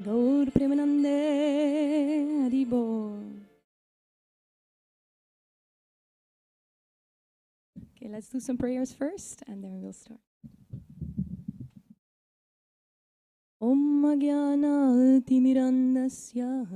Gaur Premanande Haribo. Okay, let's do some prayers first and then we'll start. Om Jnana Timirandasya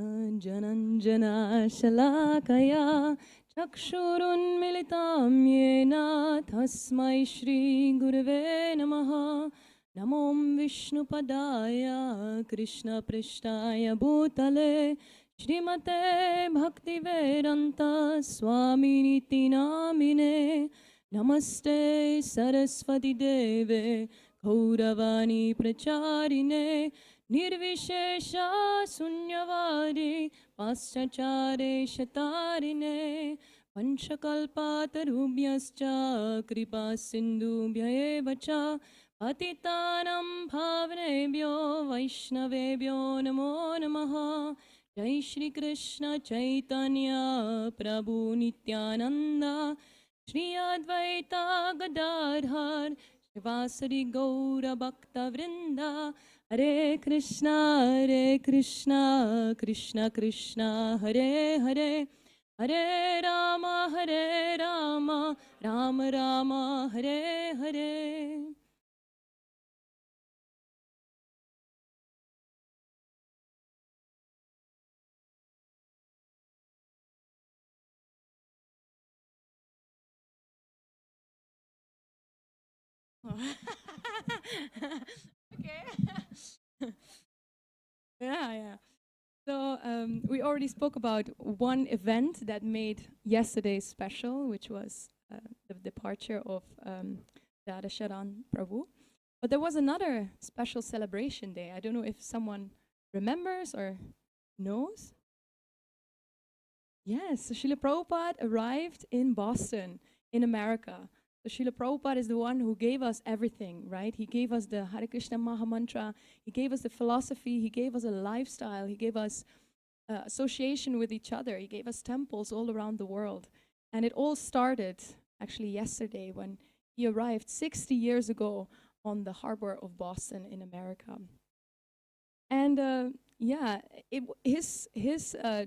Jananjana Shalakaya Chakshurunmilitam Yena Tasmai Shri Gurave Namaha Namom Vishnupadaya Krishna Prishtaya Bhutale Shrimate Bhaktivedanta Swaminiti Namine Namaste Saraswati Deve Gauravani Pracharine Nirvishesha Sunyavari Paschachare Shatarine Panchakalpatarubhyascha Kripa Sindhubhya Evacha Patitanam Bhavnebhyo Vaishnavebhyo Namo Namaha Jai Shri Krishna Chaitanya Prabhu Nityananda Shri Advaita Gadadhar Shivasari Gaura Bhakta Vrinda Hare Krishna Krishna Krishna Hare Hare Hare Rama Rama Rama Hare Hare. Okay. Yeah. So we already spoke about one event that made yesterday special, which was the departure of Dada Sharan Prabhu. But there was another special celebration day. I don't know if someone remembers or knows. Yes, so Srila Prabhupada arrived in Boston, in America. So Srila Prabhupada is the one who gave us everything, right? He gave us the Hare Krishna Maha Mantra, he gave us the philosophy, he gave us a lifestyle, he gave us association with each other, he gave us temples all around the world. And it all started actually yesterday when he arrived 60 years ago on the harbor of Boston in America. And yeah, his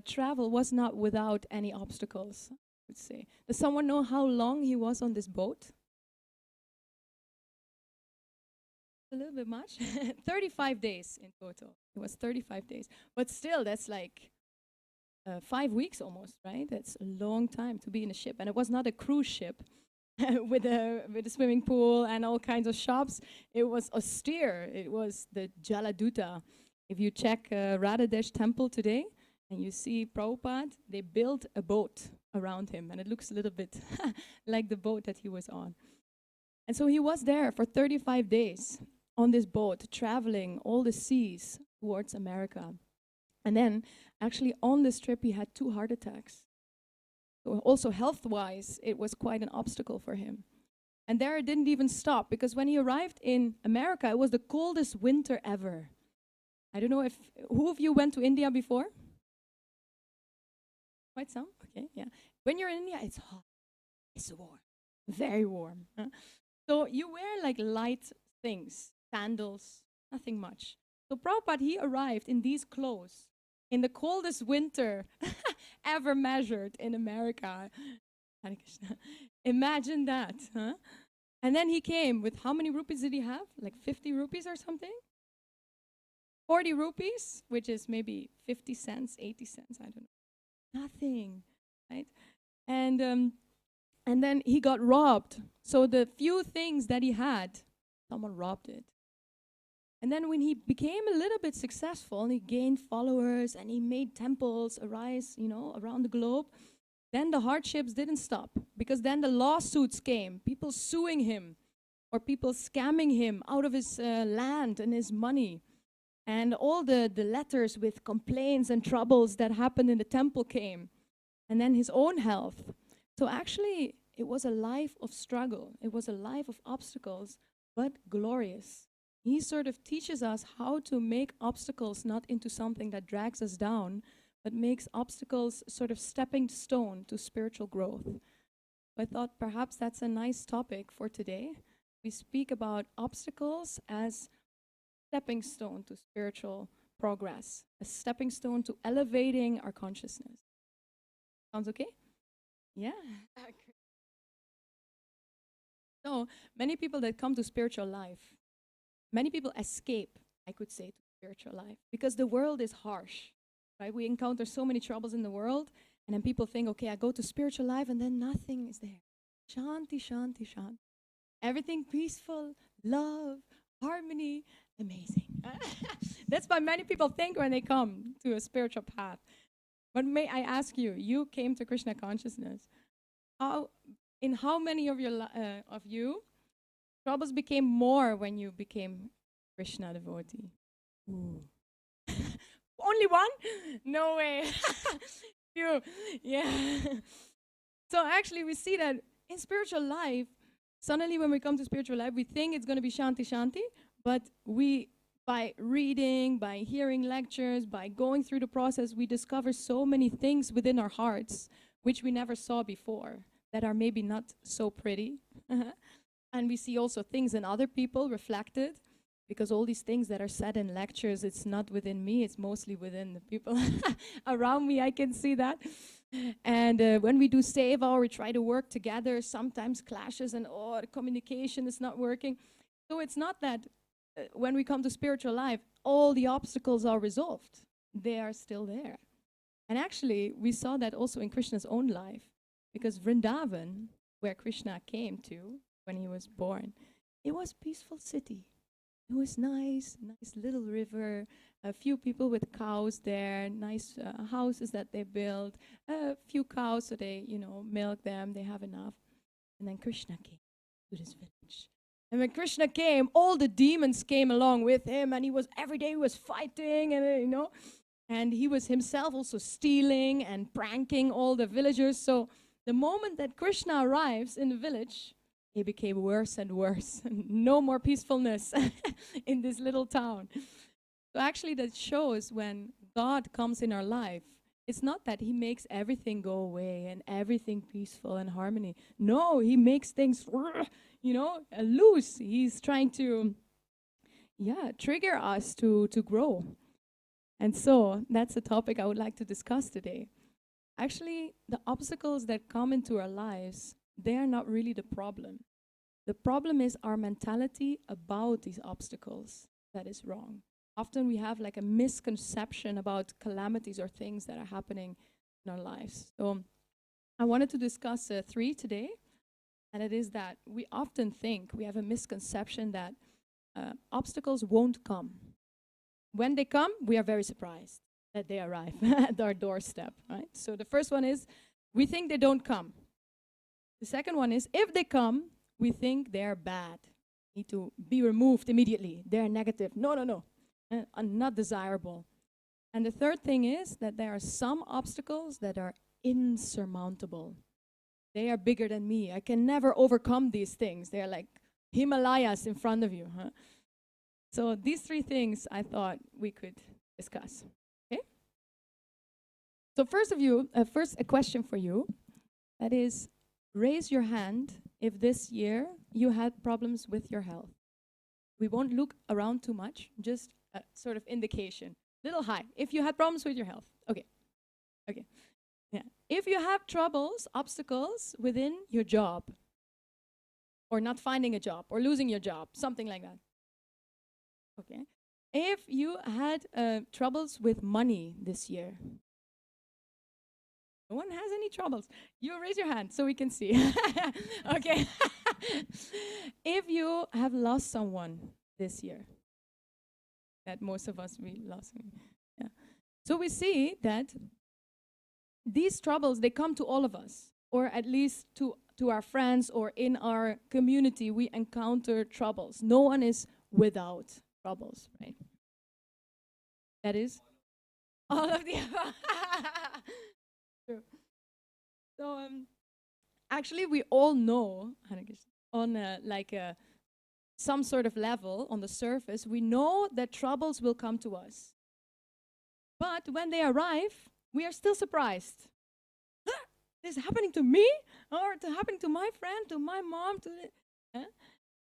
travel was not without any obstacles, I would say. Does someone know how long he was on this boat? A little bit much. 35 days in total. It was 35 days. But still, that's like 5 weeks almost, right? That's a long time to be in a ship. And it was not a cruise ship with a swimming pool and all kinds of shops. It was austere. It was the Jaladuta. If you check Radhadesh temple today and you see Prabhupada, they built a boat around him and it looks a little bit like the boat that he was on. And so he was there for 35 days on this boat, traveling all the seas towards America. And then actually on this trip, he had 2 heart attacks. So also health-wise, it was quite an obstacle for him. And there it didn't even stop because when he arrived in America, it was the coldest winter ever. I don't know if, who of you went to India before? Quite some? Okay, yeah. When you're in India, it's hot. It's warm. Very warm. So you wear like light things, sandals, nothing much. So Prabhupada, he arrived in these clothes in the coldest winter ever measured in America. Imagine that, huh? And then he came with how many rupees did he have? Like 50 rupees or something? 40 rupees, which is maybe 50 cents, 80 cents, I don't know. Nothing, right? And then he got robbed. So the few things that he had, someone robbed it. And then when he became a little bit successful and he gained followers and he made temples arise, around the globe, then the hardships didn't stop because then the lawsuits came, people suing him or people scamming him out of his land and his money. And all the letters with complaints and troubles that happened in the temple came. And then his own health. So actually, it was a life of struggle. It was a life of obstacles, but glorious. He sort of teaches us how to make obstacles not into something that drags us down, but makes obstacles sort of stepping stone to spiritual growth. I thought perhaps that's a nice topic for today. We speak about obstacles as stepping stone to spiritual progress, a stepping stone to elevating our consciousness. Sounds okay? Yeah. So many people that come to spiritual life, many people escape, I could say, to spiritual life because the world is harsh, right? We encounter so many troubles in the world, and then people think, okay, I go to spiritual life and then nothing is there. Shanti, shanti, shanti. Everything peaceful, love, harmony, amazing. That's what many people think when they come to a spiritual path. But may I ask you, you came to Krishna consciousness. How, in how many of you, troubles became more when you became Krishna devotee? Ooh. Only one? No way. You, yeah. So actually, we see that in spiritual life, suddenly when we come to spiritual life, we think it's going to be shanti shanti, but we, by reading, by hearing lectures, by going through the process, we discover so many things within our hearts which we never saw before that are maybe not so pretty. And we see also things in other people reflected, because all these things that are said in lectures, it's not within me, it's mostly within the people around me. I can see that. And when we do seva or we try to work together, sometimes clashes and the communication is not working. So it's not that when we come to spiritual life, all the obstacles are resolved. They are still there. And actually, we saw that also in Krishna's own life, because Vrindavan, where Krishna came to when he was born, it was a peaceful city. It was nice little river, a few people with cows there, nice houses that they built, a few cows so they, milk them, they have enough. And then Krishna came to this village. And when Krishna came, all the demons came along with him, and every day he was fighting, and and he was himself also stealing and pranking all the villagers. So the moment that Krishna arrives in the village, it became worse and worse. No more peacefulness in this little town. So actually that shows when God comes in our life, it's not that he makes everything go away and everything peaceful and harmony. No, he makes things, loose. He's trying to, trigger us to grow. And so that's the topic I would like to discuss today. Actually, the obstacles that come into our lives, they are not really the problem. The problem is our mentality about these obstacles that is wrong. Often we have like a misconception about calamities or things that are happening in our lives. So I wanted to discuss 3 today, and it is that we often think, we have a misconception that obstacles won't come. When they come, we are very surprised that they arrive at our doorstep, right? So the first one is, we think they don't come. The second one is, if they come, we think they're bad, need to be removed immediately. They're negative. No, not desirable. And the third thing is that there are some obstacles that are insurmountable. They are bigger than me. I can never overcome these things. They're like Himalayas in front of you. Huh? So these 3 things I thought we could discuss. Okay? So first a question for you. That is, raise your hand if this year you had problems with your health. We won't look around too much, just a sort of indication. Little high, if you had problems with your health. Okay. Yeah. If you have troubles, obstacles within your job, or not finding a job, or losing your job, something like that. Okay. If you had troubles with money this year. No one has any troubles. You raise your hand so we can see. Okay. If you have lost someone this year, that most of us, we lost. Yeah. So we see that these troubles, they come to all of us, or at least to our friends, or in our community, we encounter troubles. No one is without troubles, right? That is all of the True. So actually, we all know, on some sort of level, on the surface, we know that troubles will come to us. But when they arrive, we are still surprised. This is happening to me, or happening to my friend, to my mom,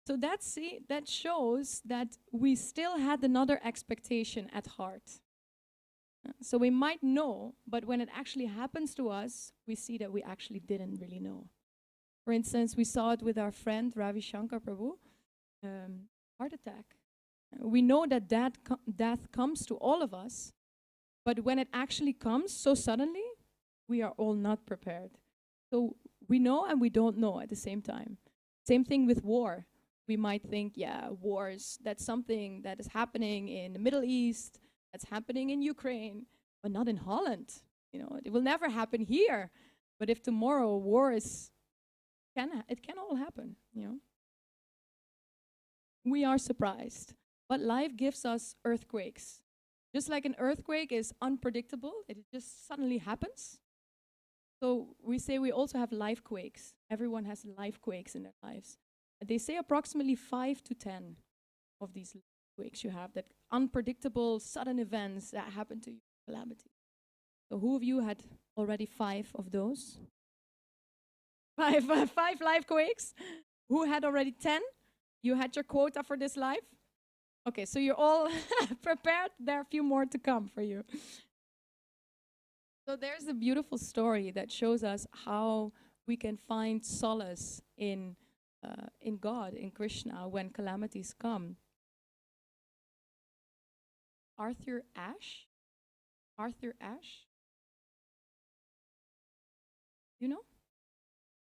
So that shows that we still had another expectation at heart. So we might know, but when it actually happens to us, we see that we actually didn't really know. For instance, we saw it with our friend Ravi Shankar Prabhu, heart attack. We know that death comes to all of us, but when it actually comes so suddenly, we are all not prepared. So we know and we don't know at the same time. Same thing with war. We might think, yeah, wars, that's something that is happening in the Middle East, that's happening in Ukraine, but not in Holland. It will never happen here. But if tomorrow war is, it can all happen. We are surprised. But life gives us earthquakes. Just like an earthquake is unpredictable, it just suddenly happens. So we say we also have life quakes. Everyone has life quakes in their lives. They say approximately 5 to 10 of these quakes you have, that unpredictable, sudden events that happen to you, calamity. So who of you had already 5 of those? Five life quakes? Who had already 10? You had your quota for this life? Okay, so you're all prepared. There are a few more to come for you. So there's a beautiful story that shows us how we can find solace in God, in Krishna, when calamities come. Arthur Ashe? Arthur Ashe? You know?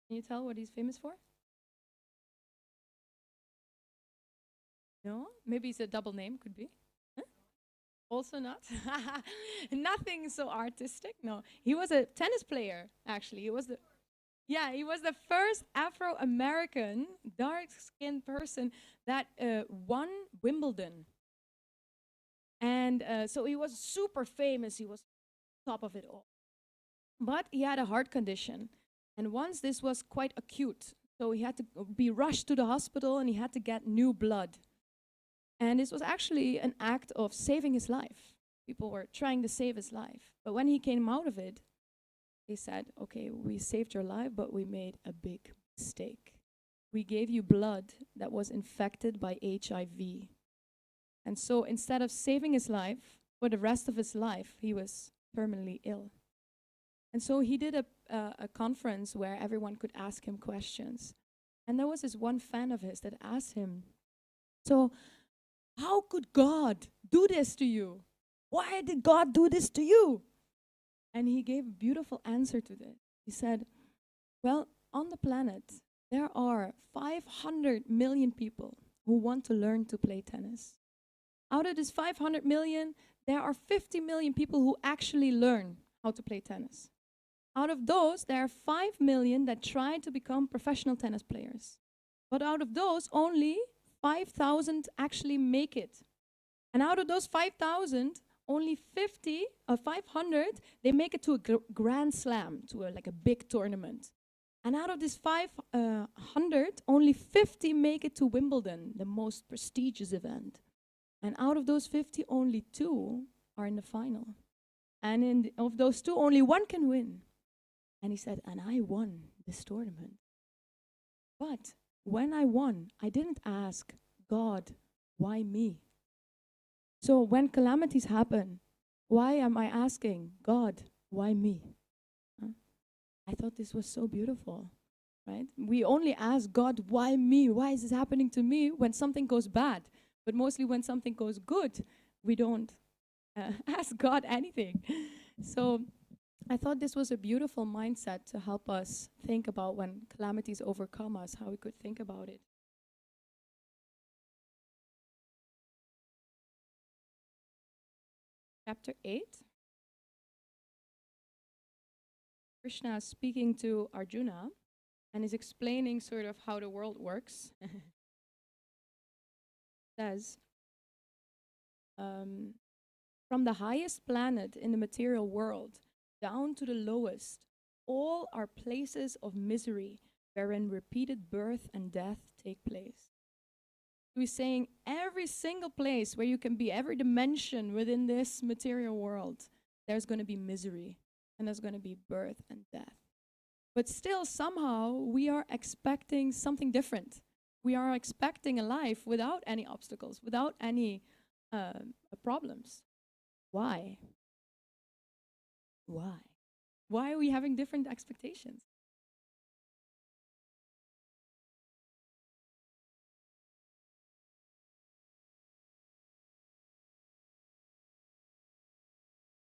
Can you tell what he's famous for? No? Maybe it's a double name, could be. Huh? Also not? Nothing so artistic. No. He was a tennis player, actually. He was the first Afro-American dark-skinned person that won Wimbledon. And so he was super famous. He was top of it all. But he had a heart condition. And once this was quite acute. So he had to be rushed to the hospital and he had to get new blood. And this was actually an act of saving his life. People were trying to save his life. But when he came out of it, they said, okay, we saved your life, but we made a big mistake. We gave you blood that was infected by HIV. And so instead of saving his life, for the rest of his life, he was terminally ill. And so he did a conference where everyone could ask him questions. And there was this one fan of his that asked him, so how could God do this to you? Why did God do this to you? And he gave a beautiful answer to this. He said, well, on the planet, there are 500 million people who want to learn to play tennis. Out of this 500 million, there are 50 million people who actually learn how to play tennis. Out of those, there are 5 million that try to become professional tennis players. But out of those, only 5,000 actually make it. And out of those 5,000, only 500, they make it to a grand slam, to like a big tournament. And out of this 500, only 50 make it to Wimbledon, the most prestigious event. And out of those 50, only 2 are in the final. And of those 2, only 1 can win. And he said, and I won this tournament. But when I won, I didn't ask God, why me? So when calamities happen, why am I asking God, why me? I thought this was so beautiful, right? We only ask God, why me? Why is this happening to me when something goes bad? But mostly when something goes good, we don't ask God anything. So I thought this was a beautiful mindset to help us think about when calamities overcome us, how we could think about it. Chapter 8. Krishna is speaking to Arjuna and is explaining sort of how the world works. Says, from the highest planet in the material world down to the lowest, all are places of misery wherein repeated birth and death take place. So he's saying every single place where you can be, every dimension within this material world, there's going to be misery and there's going to be birth and death. But still, somehow, we are expecting something different. We are expecting a life without any obstacles, without any problems. Why? Why? Why are we having different expectations?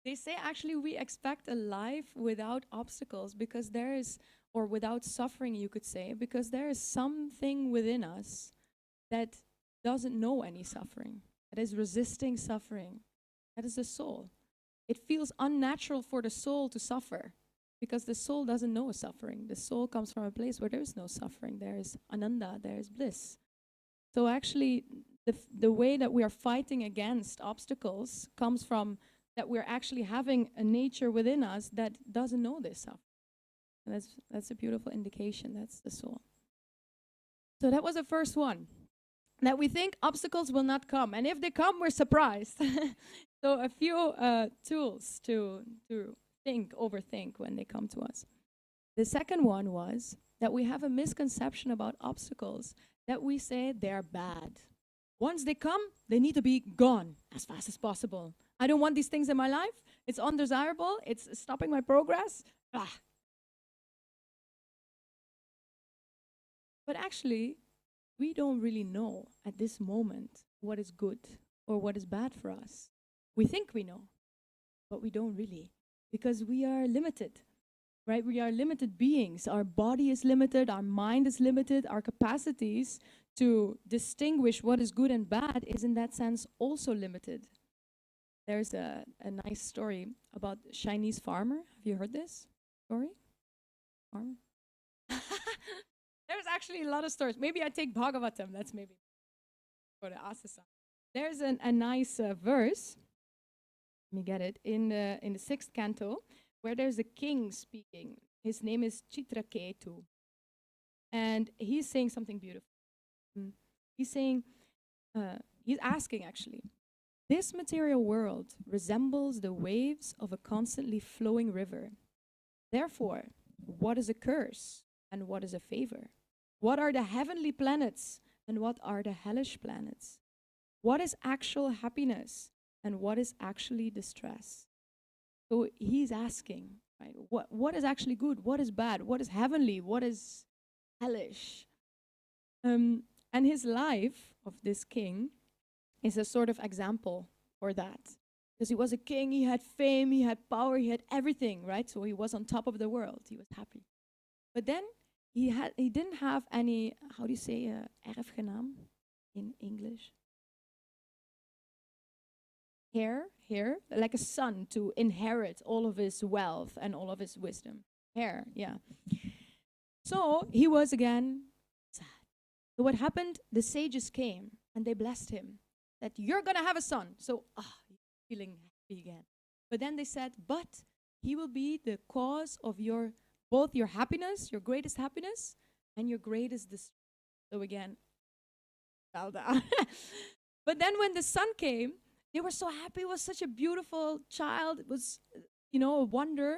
They say actually we expect a life without obstacles because there is, or without suffering, you could say, because there is something within us that doesn't know any suffering, that is resisting suffering. That is the soul. It feels unnatural for the soul to suffer because the soul doesn't know suffering. The soul comes from a place where there is no suffering. There is ananda, there is bliss. So actually, the way that we are fighting against obstacles comes from that we're actually having a nature within us that doesn't know this stuff. And that's a beautiful indication. That's the soul. So that was the first one. That we think obstacles will not come, and if they come, we're surprised. So a few tools to overthink when they come to us. The second one was that we have a misconception about obstacles, that we say they're bad. Once they come, they need to be gone as fast as possible. I don't want these things in my life. It's undesirable. It's stopping my progress. Ah. But actually, we don't really know at this moment what is good or what is bad for us. We think we know, but we don't really, because we are limited, right? We are limited beings. Our body is limited, our mind is limited, our capacities to distinguish what is good and bad is in that sense also limited. There's a nice story about a Chinese farmer. Have you heard this story? Farmer? There's actually a lot of stories. Maybe I take Bhagavatam. That's maybe for the Asasa. There's a nice verse. Let me get it in the sixth canto, where there's a king speaking. His name is Citralekha, and he's saying something beautiful. He's saying, he's asking actually, this material world resembles the waves of a constantly flowing river. Therefore, what is a curse and what is a favor? What are the heavenly planets and what are the hellish planets? What is actual happiness and what is actually distress? So he's asking, right? What is actually good? What is bad? What is heavenly? What is hellish? And his life of this king is a sort of example for that. Because he was a king, he had fame, he had power, he had everything, right? So he was on top of the world. He was happy. But then he didn't have any, how do you say erfgenaam in English? Heir, like a son to inherit all of his wealth and all of his wisdom. Heir, yeah. So he was again sad. So what happened? The sages came and they blessed him that you're gonna have a son. So feeling happy again. But then they said, but he will be the cause of your both your happiness, your greatest happiness, and your greatest distress. So again, fell down. But then when the son came, they were so happy. It was such a beautiful child. It was, a wonder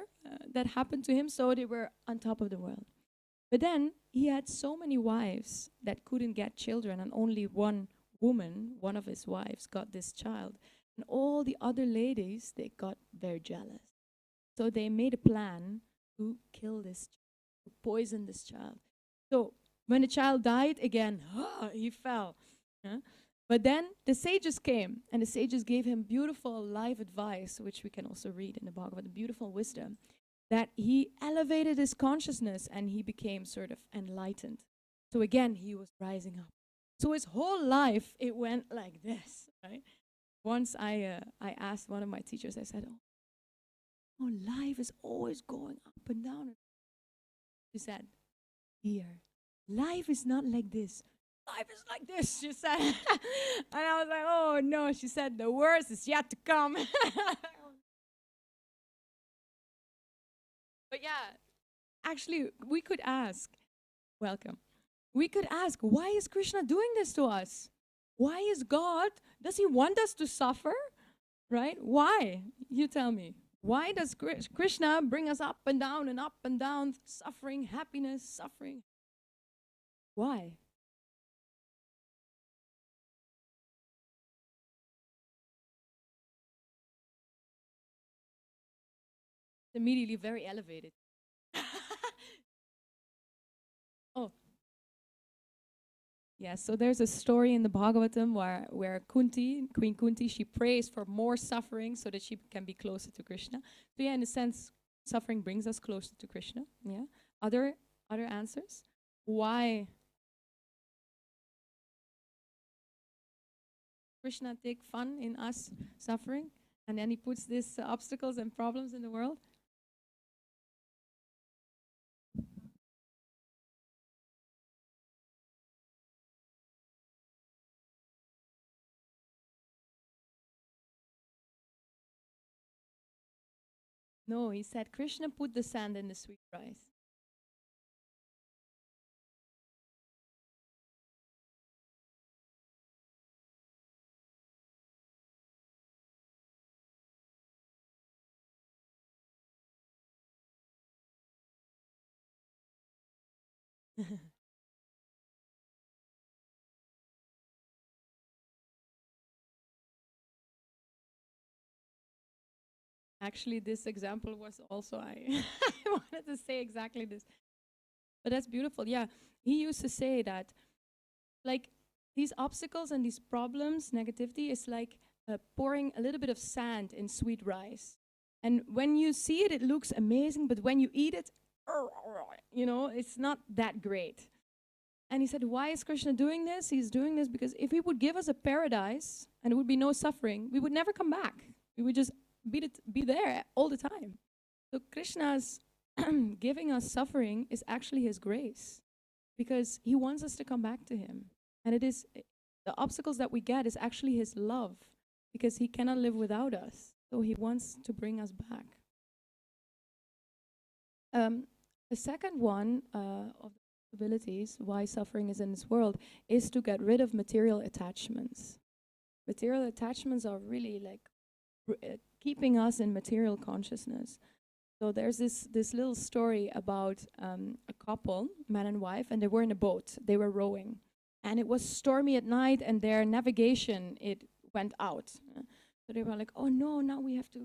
that happened to him. So they were on top of the world. But then he had so many wives that couldn't get children, and only one woman, one of his wives, got this child. And all the other ladies, they got very jealous. So they made a plan to kill this child, to poison this child. So when the child died, again, he fell. But then the sages came, and the sages gave him beautiful life advice, which we can also read in the Bhagavad, beautiful wisdom, that he elevated his consciousness and he became sort of enlightened. So again, he was rising up. So his whole life, it went like this, right? Once I asked one of my teachers, I said, oh, life is always going up and down. She said, dear, life is not like this. Life is like this, she said. And I was like, oh no. She said, the worst is yet to come. But yeah, actually, we could ask, welcome. We could ask, why is Krishna doing this to us? Why is God, does he want us to suffer? Right? Why? You tell me. Why does Krishna bring us up and down, suffering, happiness, suffering? Why? Immediately very elevated. Oh, yeah. So there's a story in the Bhagavatam where Kunti, Queen Kunti, she prays for more suffering so that she can be closer to Krishna. So yeah, in a sense, suffering brings us closer to Krishna. Yeah. Other other answers? Why Krishna take fun in us suffering, and then he puts these obstacles and problems in the world? No, he said Krishna put the sand in the sweet rice. Actually, this example was also I I wanted to say exactly this. But that's beautiful. Yeah. He used to say that like these obstacles and these problems, negativity is like pouring a little bit of sand in sweet rice. And when you see it, it looks amazing, but when you eat it, it's not that great. And he said, why is Krishna doing this? He's doing this because if he would give us a paradise and there would be no suffering, we would never come back. We would just be there all the time. So Krishna's giving us suffering is actually his grace because he wants us to come back to him. And it is the obstacles that we get is actually his love because he cannot live without us. So he wants to bring us back. The second one of the possibilities why suffering is in this world is to get rid of material attachments. Material attachments are really like keeping us in material consciousness. So there's this little story about a couple, man and wife, and they were in a boat. They were rowing, and it was stormy at night, and their navigation it went out. So they were like, "Oh no! Now we have to,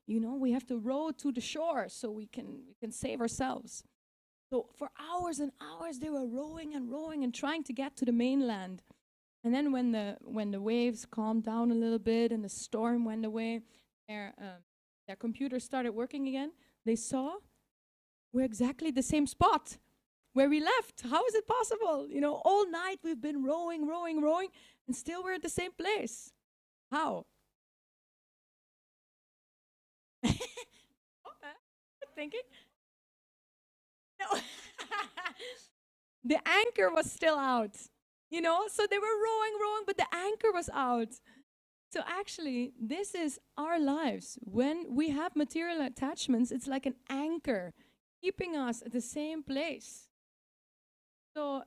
we have to row to the shore so we can save ourselves." So for hours and hours, they were rowing and rowing and trying to get to the mainland. And then when the waves calmed down a little bit and the storm went away, their computer started working again. They saw we're exactly the same spot where we left. How is it possible? All night we've been rowing, rowing, rowing, and still we're at the same place. How? Thinking? No. The anchor was still out. So they were rowing, rowing, but the anchor was out. So actually, this is our lives. When we have material attachments, it's like an anchor keeping us at the same place. So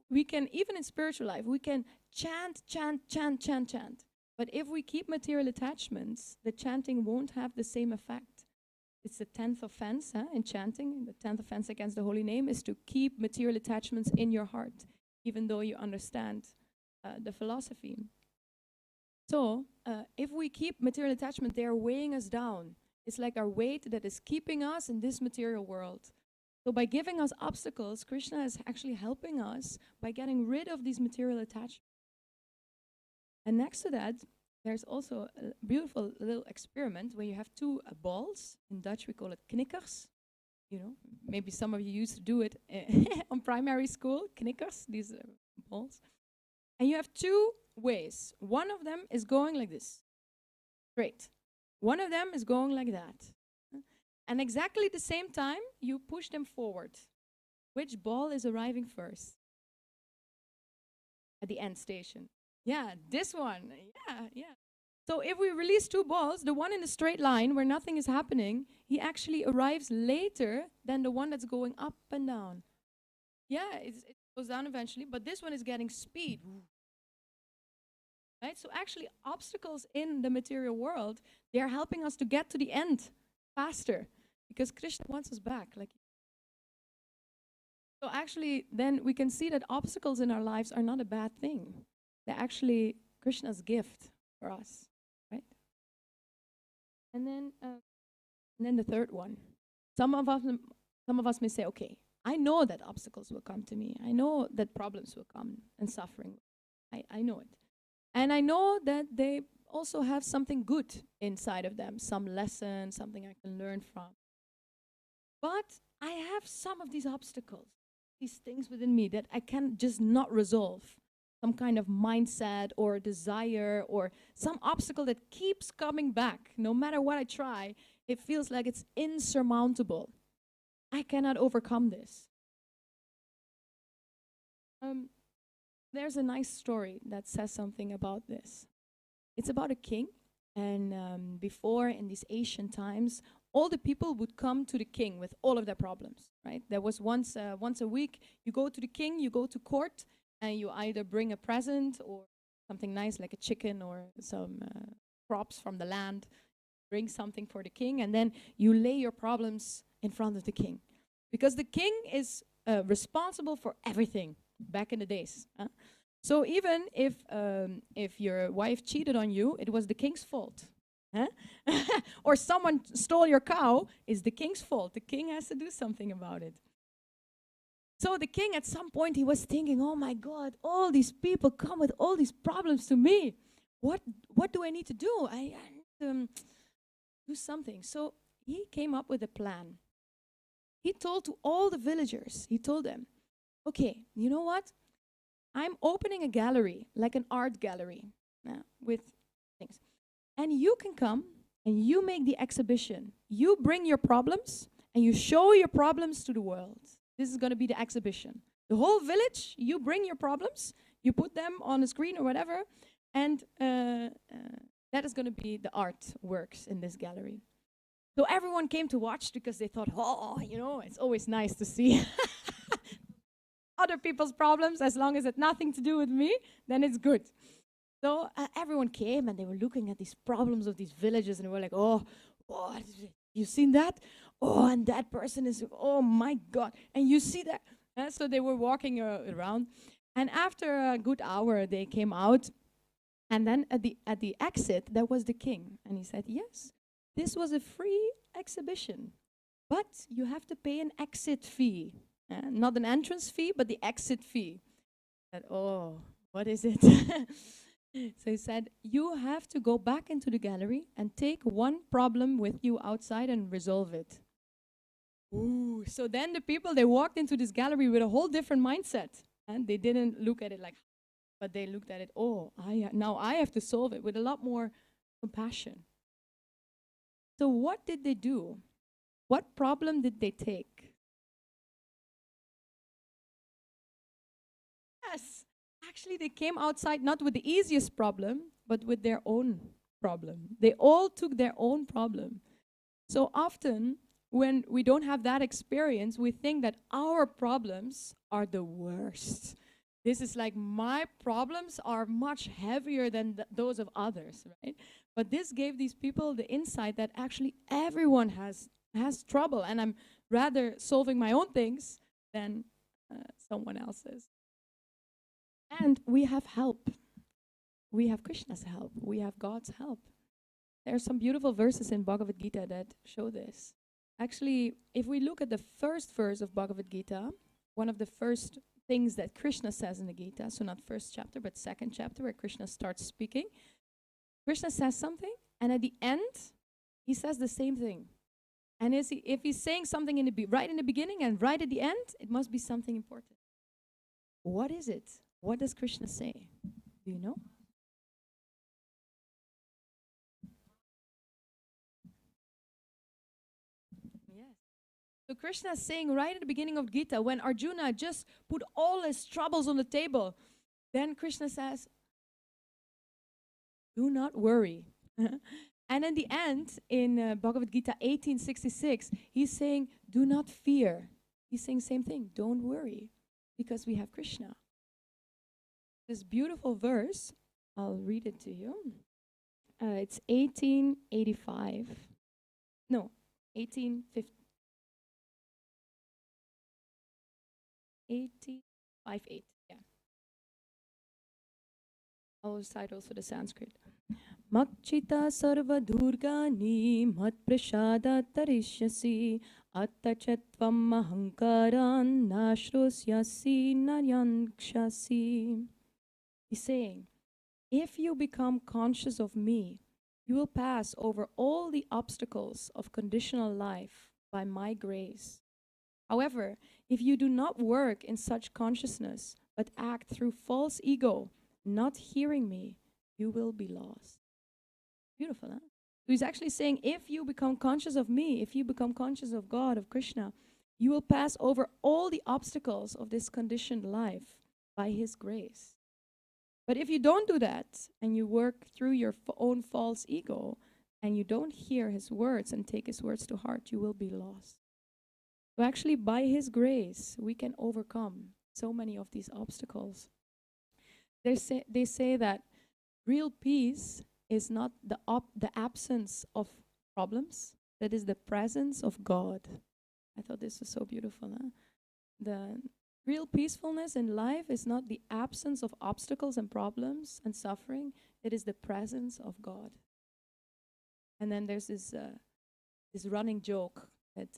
we can, even in spiritual life, we can chant, chant, chant, chant, chant. But if we keep material attachments, the chanting won't have the same effect. It's the 10th offense in chanting. The 10th offense against the holy name is to keep material attachments in your heart, even though you understand the philosophy. So if we keep material attachment, they are weighing us down. It's like our weight that is keeping us in this material world. So by giving us obstacles, Krishna is actually helping us by getting rid of these material attachments. And next to that, there's also a beautiful little experiment where you have two balls. In Dutch, we call it knikkers. Maybe some of you used to do it on primary school, knikkers, these balls. And you have two ways. One of them is going like this, straight. One of them is going like that. And exactly the same time, you push them forward. Which ball is arriving first? At the end station. Yeah, this one. Yeah. So if we release two balls, the one in the straight line where nothing is happening, he actually arrives later than the one that's going up and down. Yeah, it goes down eventually, but this one is getting speed. Right? So actually, obstacles in the material world, they are helping us to get to the end faster because Krishna wants us back. So actually, then we can see that obstacles in our lives are not a bad thing. They're actually Krishna's gift for us, right? And then And then the third one. Some of us, some of us may say, okay, I know that obstacles will come to me. I know that problems will come and suffering. I know it. And I know that they also have something good inside of them, some lesson, something I can learn from. But I have some of these obstacles, these things within me that I can just not resolve. Some kind of mindset or desire or some obstacle that keeps coming back. No matter what I try, it feels like it's insurmountable. I cannot overcome this. There's a nice story that says something about this. It's about a king, and before in these ancient times, all the people would come to the king with all of their problems. Right? There was once a week you go to the king, you go to court, and you either bring a present or something nice like a chicken or some crops from the land. Bring something for the king, and then you lay your problems in front of the king, because the king is responsible for everything back in the days. So even if your wife cheated on you, it was the king's fault. Huh? Or someone stole your cow, it's the king's fault. The king has to do something about it. So the king, at some point, he was thinking, oh my God, all these people come with all these problems to me. What do I need to do? I need to do something. So he came up with a plan. He told to all the villagers, he told them, okay, you know what? I'm opening a gallery, like an art gallery, with things. And you can come and you make the exhibition. You bring your problems and you show your problems to the world. This is going to be the exhibition. The whole village, you bring your problems, you put them on a screen or whatever, and that is going to be the artworks in this gallery. So everyone came to watch because they thought, oh, you know, it's always nice to see other people's problems. As long as it's nothing to do with me, then it's good. So everyone came and they were looking at these problems of these villages and they were like, oh, you seen that? Oh, and that person is, oh my God. And you see that? So they were walking around. And after a good hour, they came out. And then at the exit, there was the king. And he said, yes, this was a free exhibition, but you have to pay an exit fee. Not an entrance fee, but the exit fee. I said, oh, what is it? So he said, you have to go back into the gallery and take one problem with you outside and resolve it. Ooh, so then the people, they walked into this gallery with a whole different mindset. And they didn't look at it like, but they looked at it, oh, now I have to solve it with a lot more compassion. So what did they do? What problem did they take? Yes, actually they came outside not with the easiest problem, but with their own problem. They all took their own problem. So often when we don't have that experience, we think that our problems are the worst. This is like my problems are much heavier than those of others, right? But this gave these people the insight that actually everyone has trouble, and I'm rather solving my own things than someone else's. And we have help. We have Krishna's help. We have God's help. There are some beautiful verses in Bhagavad Gita that show this. Actually, if we look at the first verse of Bhagavad Gita, one of the first things that Krishna says in the Gita, so not first chapter, but second chapter, where Krishna starts speaking, Krishna says something, and at the end, he says the same thing. And if he's saying something right in the beginning and right at the end, it must be something important. What is it? What does Krishna say? Do you know? Yes. So Krishna is saying right at the beginning of Gita, when Arjuna just put all his troubles on the table, then Krishna says, do not worry. And in the end, in Bhagavad Gita 1866, he's saying, do not fear. He's saying the same thing, don't worry, because we have Krishna. This beautiful verse, I'll read it to you. It's 1885. No, 1850. 1858, yeah. I'll recite also the Sanskrit. Makchita sarva durgani mat prasada tarishyasi attachatvam ahankaran nashrusyasi nayankshasi. He's saying, if you become conscious of me, you will pass over all the obstacles of conditional life by my grace. However, if you do not work in such consciousness, but act through false ego, not hearing me, you will be lost. Beautiful, huh? So he's actually saying, if you become conscious of me, if you become conscious of God, of Krishna, you will pass over all the obstacles of this conditioned life by his grace. But if you don't do that and you work through your own false ego and you don't hear his words and take his words to heart, you will be lost. So actually, by his grace, we can overcome so many of these obstacles. They say that real peace is not the absence of problems, that is the presence of God. I thought this was so beautiful. Huh? The real peacefulness in life is not the absence of obstacles and problems and suffering, it is the presence of God. And then there's this running joke that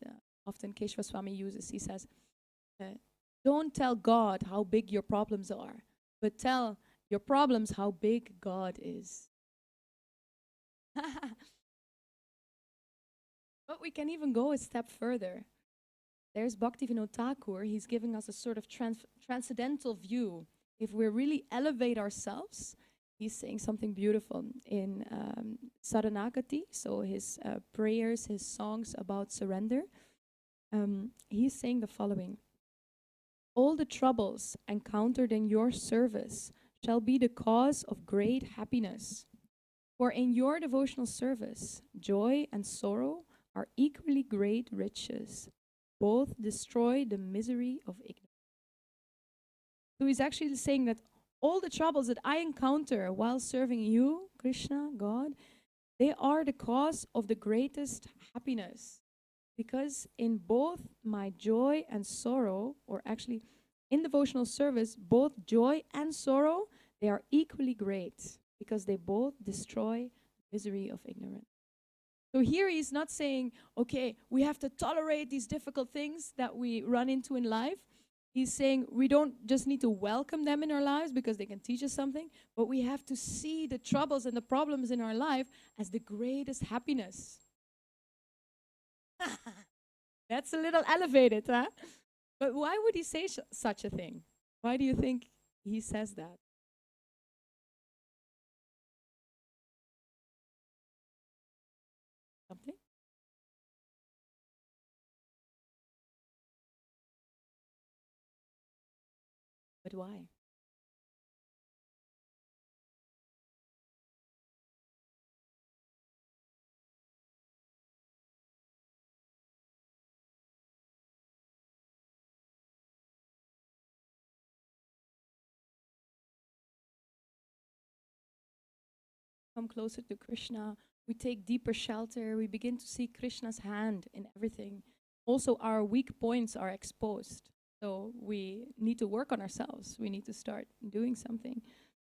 often Keshava Swami uses. He says, don't tell God how big your problems are, but tell your problems how big God is. But we can even go a step further. There's Bhaktivinoda Thakur. He's giving us a sort of transcendental view. If we really elevate ourselves, he's saying something beautiful in Saranagati, so his prayers, his songs about surrender. He's saying the following: all the troubles encountered in your service shall be the cause of great happiness. For in your devotional service, joy and sorrow are equally great riches. Both destroy the misery of ignorance. So he's actually saying that all the troubles that I encounter while serving you, Krishna, God, they are the cause of the greatest happiness. Because in both my joy and sorrow, or actually in devotional service, both joy and sorrow, they are equally great because they both destroy the misery of ignorance. So here he's not saying, okay, we have to tolerate these difficult things that we run into in life. He's saying we don't just need to welcome them in our lives because they can teach us something, but we have to see the troubles and the problems in our life as the greatest happiness. That's a little elevated, huh? But why would he say such a thing? Why do you think he says that? Something? But why? Come closer to Krishna, we take deeper shelter, we begin to see Krishna's hand in everything. Also, our weak points are exposed. So we need to work on ourselves. We need to start doing something.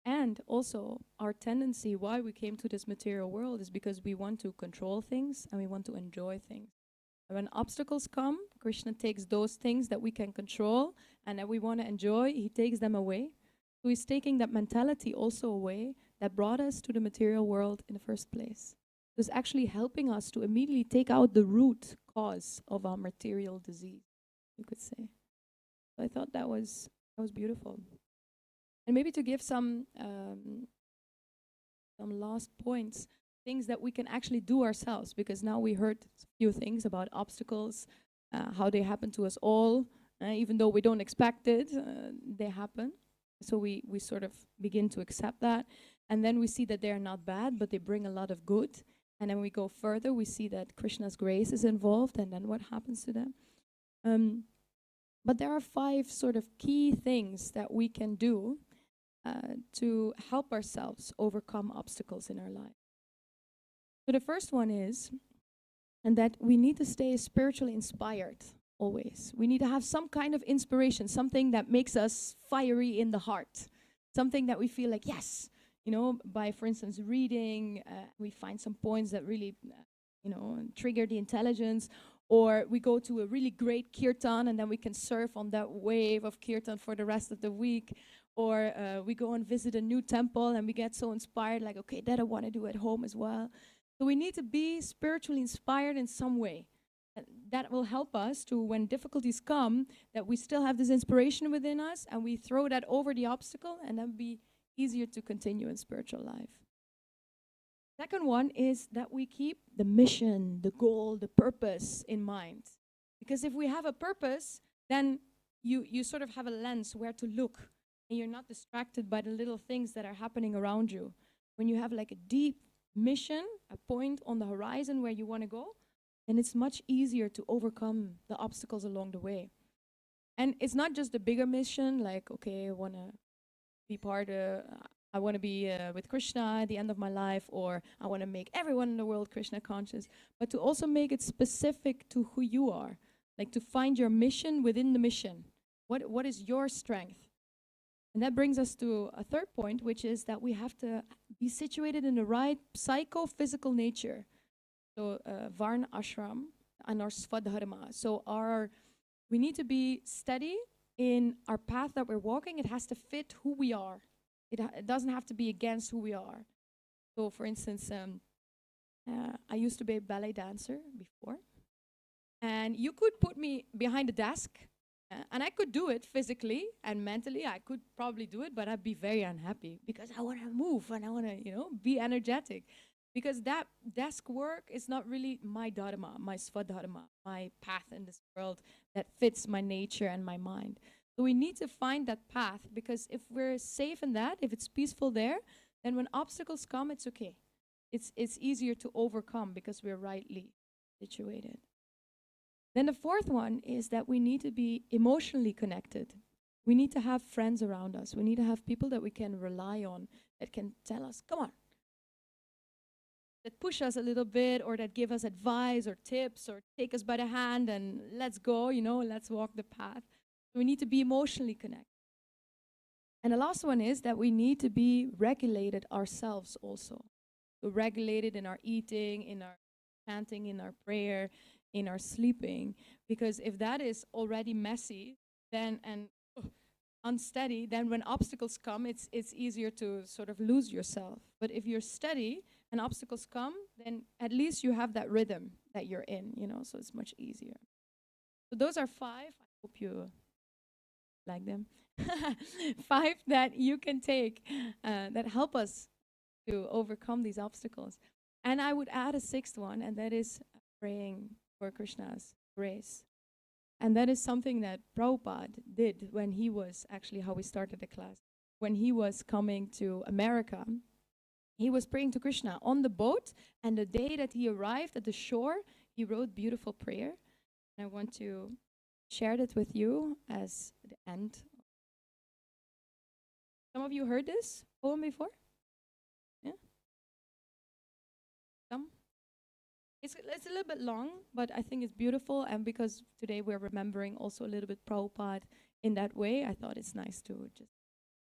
And also, our tendency why we came to this material world is because we want to control things and we want to enjoy things. And when obstacles come, Krishna takes those things that we can control and that we want to enjoy, he takes them away. So he's taking that mentality also away that brought us to the material world in the first place. So it's actually helping us to immediately take out the root cause of our material disease, you could say. So I thought that was beautiful. And maybe to give some last points, things that we can actually do ourselves, because now we heard a few things about obstacles, how they happen to us all, even though we don't expect it, they happen. So we sort of begin to accept that. And then we see that they're not bad, but they bring a lot of good. And then we go further, we see that Krishna's grace is involved, and then what happens to them. But there are 5 sort of key things that we can do to help ourselves overcome obstacles in our life. So the first one is, and that we need to stay spiritually inspired always. We need to have some kind of inspiration, something that makes us fiery in the heart, something that we feel like, yes, by, for instance, reading, we find some points that really, trigger the intelligence. Or we go to a really great kirtan and then we can surf on that wave of kirtan for the rest of the week. Or we go and visit a new temple and we get so inspired, like, okay, that I want to do at home as well. So we need to be spiritually inspired in some way. That will help us to, when difficulties come, that we still have this inspiration within us and we throw that over the obstacle, and then be easier to continue in spiritual life. Second one is that we keep the mission, the goal, the purpose in mind. Because if we have a purpose, then you sort of have a lens where to look, and you're not distracted by the little things that are happening around you. When you have like a deep mission, a point on the horizon where you want to go, then it's much easier to overcome the obstacles along the way. And it's not just the bigger mission, like, okay, I want to be with Krishna at the end of my life, or I want to make everyone in the world Krishna conscious, but to also make it specific to who you are, like to find your mission within the mission. What is your strength? And that brings us to a third point, which is that we have to be situated in the right psychophysical nature. So Varn Ashram and our Svadharma. So we need to be steady in our path that we're walking. It has to fit who we are. It doesn't have to be against who we are. So for instance, I used to be a ballet dancer before. And you could put me behind a desk, and I could do it physically and mentally. I could probably do it, but I'd be very unhappy because I want to move and I want to, be energetic. Because that desk work is not really my dharma, my svadharma, my path in this world that fits my nature and my mind. So we need to find that path, because if we're safe in that, if it's peaceful there, then when obstacles come, it's okay. It's easier to overcome because we're rightly situated. Then the fourth one is that we need to be emotionally connected. We need to have friends around us. We need to have people that we can rely on, that can tell us, come on, that push us a little bit, or that give us advice or tips, or take us by the hand and let's go, let's walk the path. We need to be emotionally connected. And the last one is that we need to be regulated ourselves also. So regulated in our eating, in our chanting, in our prayer, in our sleeping. Because if that is already messy, then unsteady, then when obstacles come, it's easier to sort of lose yourself. But if you're steady and obstacles come, then at least you have that rhythm that you're in, so it's much easier. So those are 5. I hope you like them. 5 that you can take that help us to overcome these obstacles. And I would add a 6th one, and that is praying for Krishna's grace. And that is something that Prabhupada did when he was, actually how we started the class, when he was coming to America. He was praying to Krishna on the boat, and the day that he arrived at the shore, he wrote beautiful prayer. And I want to share that with you as the end. Some of you heard this poem before? Yeah? Some? It's a little bit long, but I think it's beautiful, and because today we're remembering also a little bit Prabhupada in that way, I thought it's nice to just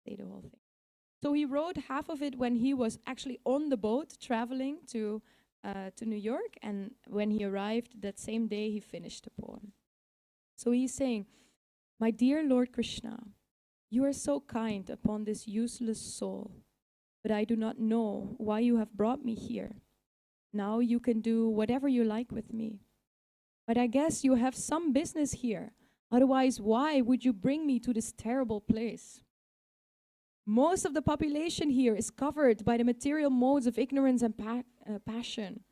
say the whole thing. So he wrote half of it when he was actually on the boat traveling to New York, and when he arrived that same day, he finished the poem. So he's saying, "My dear Lord Krishna, you are so kind upon this useless soul, but I do not know why you have brought me here. Now you can do whatever you like with me. But I guess you have some business here. Otherwise, why would you bring me to this terrible place? Most of the population here is covered by the material modes of ignorance and passion.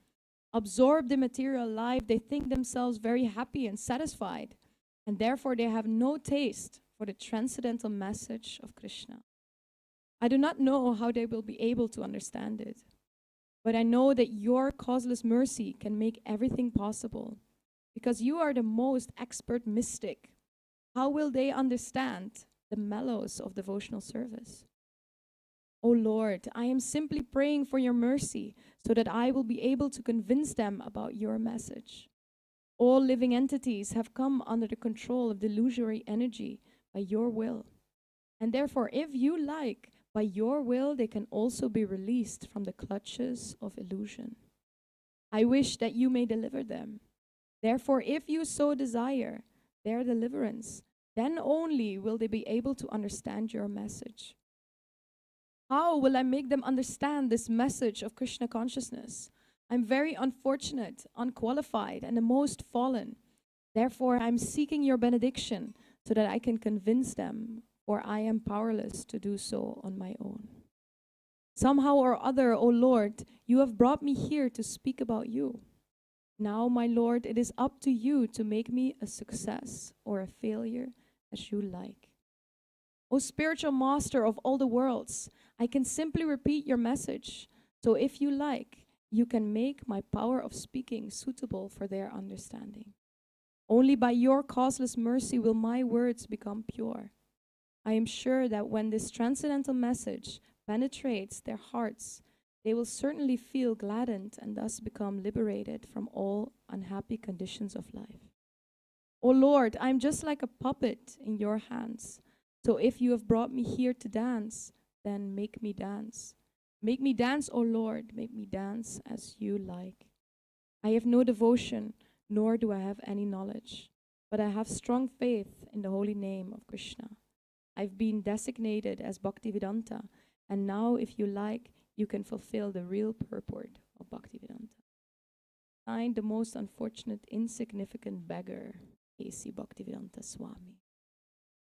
Absorbed in material life, they think themselves very happy and satisfied, and therefore they have no taste for the transcendental message of Krishna. I do not know how they will be able to understand it, but I know that your causeless mercy can make everything possible, because you are the most expert mystic. How will they understand the mellows of devotional service? O Lord, I am simply praying for your mercy so that I will be able to convince them about your message. All living entities have come under the control of delusory energy by your will. And therefore, if you like, By your will, they can also be released from the clutches of illusion. I wish that you may deliver them. Therefore, if you so desire their deliverance, then only will they be able to understand your message. How will I make them understand this message of Krishna consciousness? I'm very unfortunate, unqualified, and the most fallen. Therefore, I'm seeking your benediction so that I can convince them, for I am powerless to do so on my own. Somehow or other, O Lord, you have brought me here to speak about you. Now, my Lord, it is up to you to make me a success or a failure as you like. O spiritual master of all the worlds, I can simply repeat your message. So if you like, you can make my power of speaking suitable for their understanding. Only by your causeless mercy will my words become pure. I am sure that when this transcendental message penetrates their hearts, they will certainly feel gladdened and thus become liberated from all unhappy conditions of life. O Lord, I am just like a puppet in your hands. So if you have brought me here to dance, then make me dance. Make me dance, O Lord, make me dance as you like. I have no devotion, nor do I have any knowledge, but I have strong faith in the holy name of Krishna. I've been designated as Bhaktivedanta, and now, if you like, you can fulfill the real purport of Bhaktivedanta. Signed, the most unfortunate, insignificant beggar, A.C. Bhaktivedanta Swami.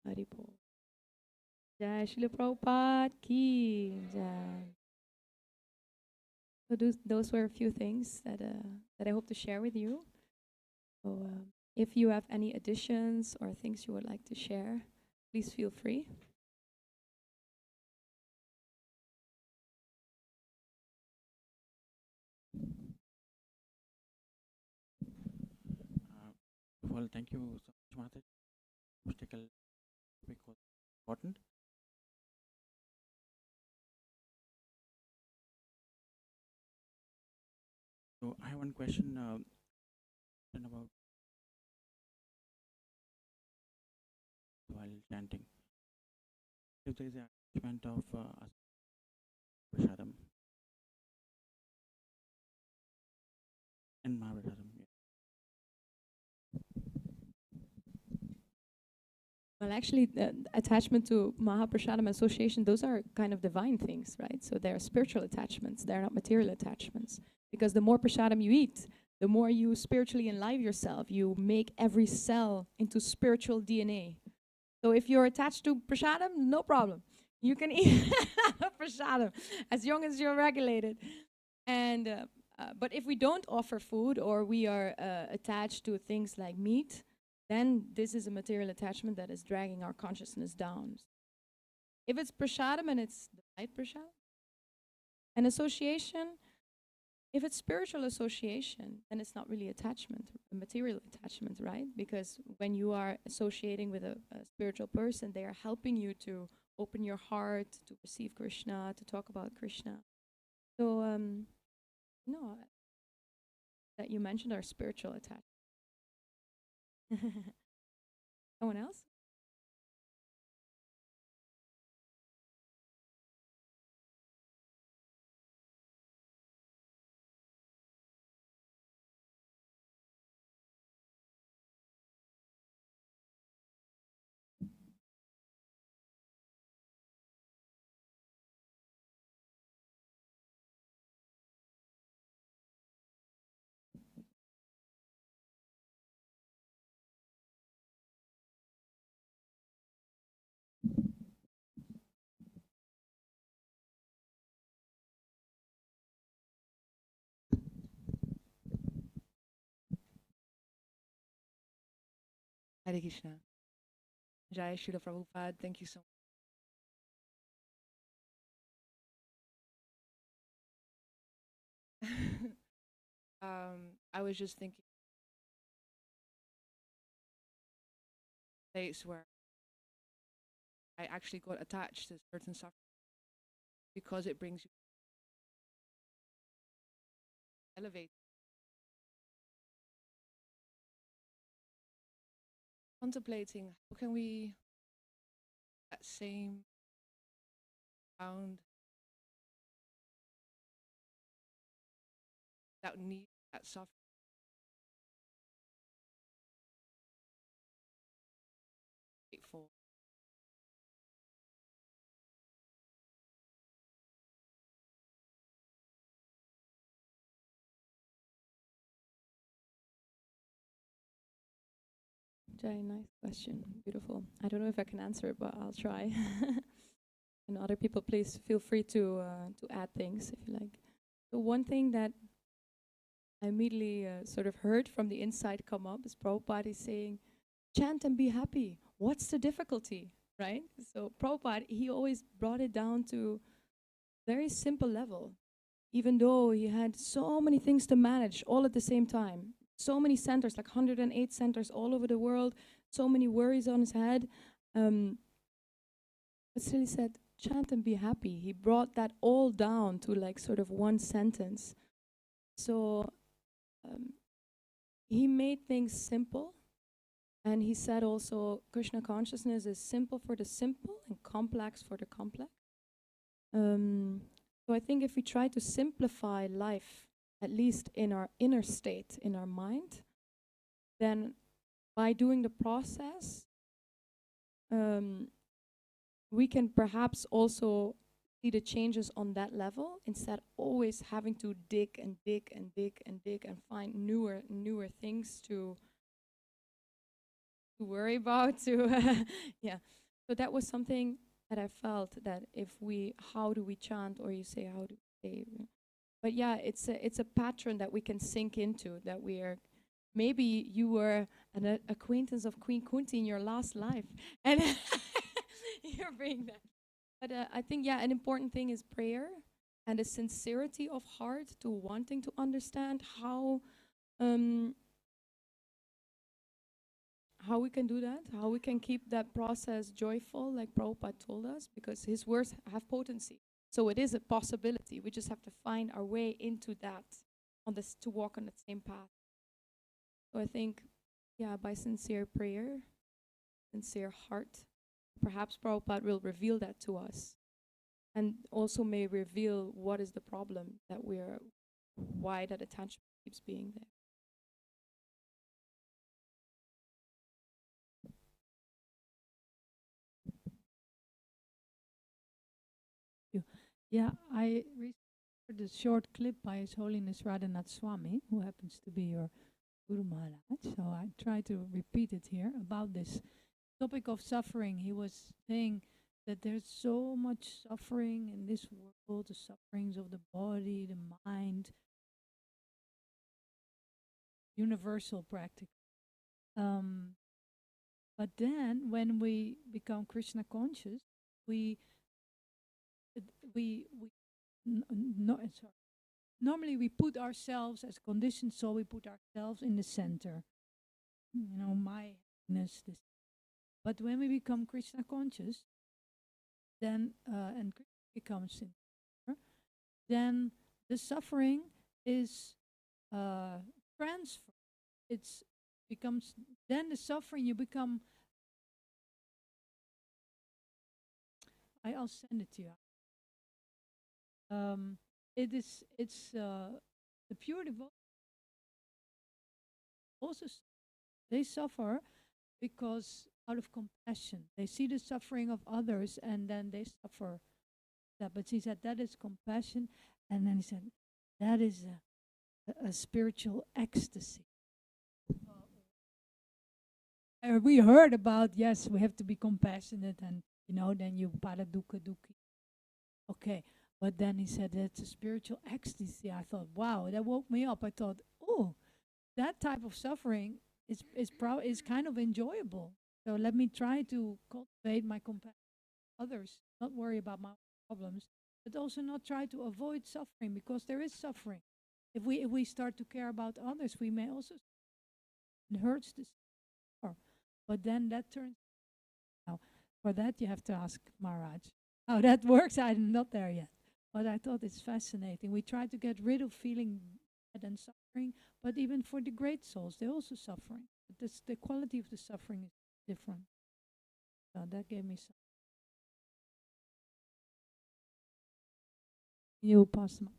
Haribol. Jai Srila Prabhupada ki Jai. So those were a few things that I hope to share with you. So if you have any additions or things you would like to share, please feel free. Well, thank you so much, Mata. Obstacle topic was important. So I have one question about while chanting. If there is an attachment of Prasadam and Mahabharadam, yeah. Well, actually, the attachment to Mahaprasadam association, those are kind of divine things, right? So they're spiritual attachments. They're not material attachments. Because the more prasadam you eat, the more you spiritually enliven yourself. You make every cell into spiritual DNA. So if you're attached to prasadam, no problem. You can eat prasadam as long as you're regulated. And but if we don't offer food or we are attached to things like meat, then this is a material attachment that is dragging our consciousness down. If it's prasadam and it's the light prasadam, an association, if it's spiritual association, then it's not really attachment, a material attachment, right? Because when you are associating with a spiritual person, they are helping you to open your heart, to receive Krishna, to talk about Krishna. So, no, that you mentioned are spiritual attachments. Someone else? Hare Krishna. Jai Srila Prabhupada. Thank you so much. I was just thinking states where I actually got attached to certain suffering because it brings you elevate. Contemplating how can we that same found that need, that suffering. Grateful. Very nice question. Beautiful. I don't know if I can answer it, but I'll try. And other people, please feel free to add things if you like. The one thing that I immediately sort of heard from the inside come up is Prabhupada is saying, chant and be happy. What's the difficulty, right? So Prabhupada, he always brought it down to very simple level, even though he had so many things to manage all at the same time. So many centers, like 108 centers all over the world, so many worries on his head. But still he said, chant and be happy. He brought that all down to like sort of one sentence. So he made things simple. And he said also, Krishna consciousness is simple for the simple and complex for the complex. So I think if we try to simplify life, at least in our inner state, in our mind, then by doing the process, we can perhaps also see the changes on that level instead always having to dig and dig and dig and dig and find newer things to worry about. Yeah. So that was something that I felt that if we, how do we chant, or you say how do we say, but yeah, it's a pattern that we can sink into, that we are, maybe you were an acquaintance of Queen Kunti in your last life, and you're bringing that. But I think, yeah, an important thing is prayer and a sincerity of heart to wanting to understand how we can do that, how we can keep that process joyful, like Prabhupada told us, because his words have potency. So it is a possibility. We just have to find our way into that, on this, to walk on the same path. So I think, yeah, by sincere prayer, sincere heart, perhaps Prabhupada will reveal that to us, and also may reveal what is the problem that we're, why that attachment keeps being there. Yeah, I heard a short clip by His Holiness Radhanath Swami, who happens to be your Guru Maharaj. So I try to repeat it here about this topic of suffering. He was saying that there's so much suffering in this world, the sufferings of the body, the mind, universal practically. But then when we become Krishna conscious, we sorry. Normally we put ourselves as conditioned soul, we put ourselves in the center. You know, my happiness, this. But when we become Krishna conscious, then and Krishna becomes in there, then the suffering is transferred. It's becomes, then the suffering you become. I'll send it to you. It's the pure devotion. Also, they suffer because out of compassion. They see the suffering of others and then they suffer that. But he said that is compassion. And then he said that is a spiritual ecstasy. We heard about, yes, we have to be compassionate and, you know, then you paradukkha dukhi. Okay. But then he said that's a spiritual ecstasy. I thought, wow, that woke me up. I thought, oh, that type of suffering is kind of enjoyable. So let me try to cultivate my compassion for others, not worry about my problems, but also not try to avoid suffering, because there is suffering. If we start to care about others, we may also, it hurts the suffer. But then that turns, now for that you have to ask Maharaj how that works. I'm not there yet. But I thought it's fascinating. We try to get rid of feeling bad and suffering, but even for the great souls, they're also suffering. But the quality of the suffering is different. So that gave me some. You pass them.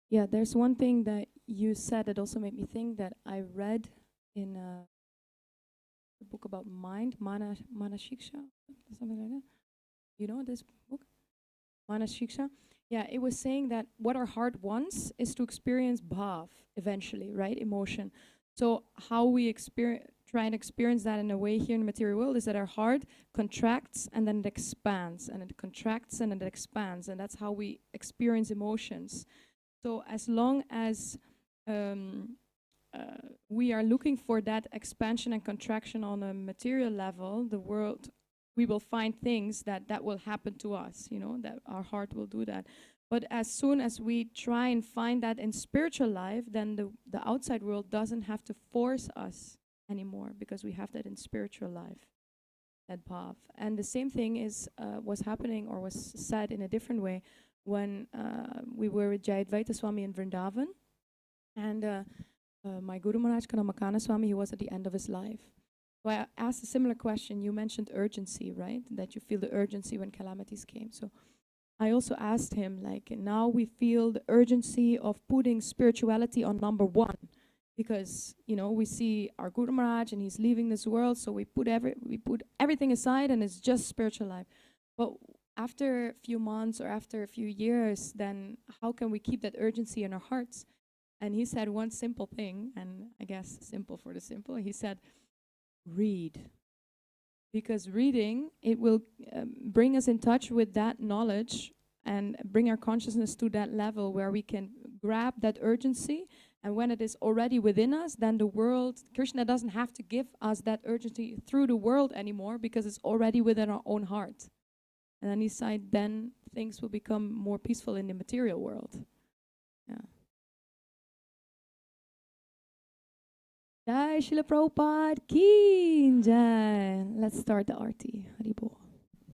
Yeah, there's one thing that you said that also made me think that I read in a book about mind, Manashiksha, something like that. You know this book, Manashiksha? Yeah, it was saying that what our heart wants is to experience bhav eventually, right? Emotion. So how we try and experience that in a way here in the material world is that our heart contracts and then it expands, and it contracts and it expands, and that's how we experience emotions. So as long as um, we are looking for that expansion and contraction on a material level, the world, we will find things that will happen to us, you know, that our heart will do that. But as soon as we try and find that in spiritual life, then the outside world doesn't have to force us anymore, because we have that in spiritual life, that bhav. And the same thing is was happening, or was said in a different way, when we were with Jayadvaita Swami in Vrindavan. And my Guru Maharaj Kanamakana Swami, he was at the end of his life. So I asked a similar question. You mentioned urgency, right? That you feel the urgency when calamities came. So I also asked him, like, now we feel the urgency of putting spirituality on number one, because, you know, we see our Guru Maharaj and he's leaving this world, so we put everything aside and it's just spiritual life. But after a few months or after a few years, then how can we keep that urgency in our hearts? And he said one simple thing, and I guess simple for the simple. He said, read. Because reading, it will bring us in touch with that knowledge and bring our consciousness to that level where we can grab that urgency. And when it is already within us, then the world, Krishna doesn't have to give us that urgency through the world anymore, because it's already within our own heart. And then he said, then things will become more peaceful in the material world. Yeah. Jai Srila Prabhupada ki jai. Let's start the arti. Haribol.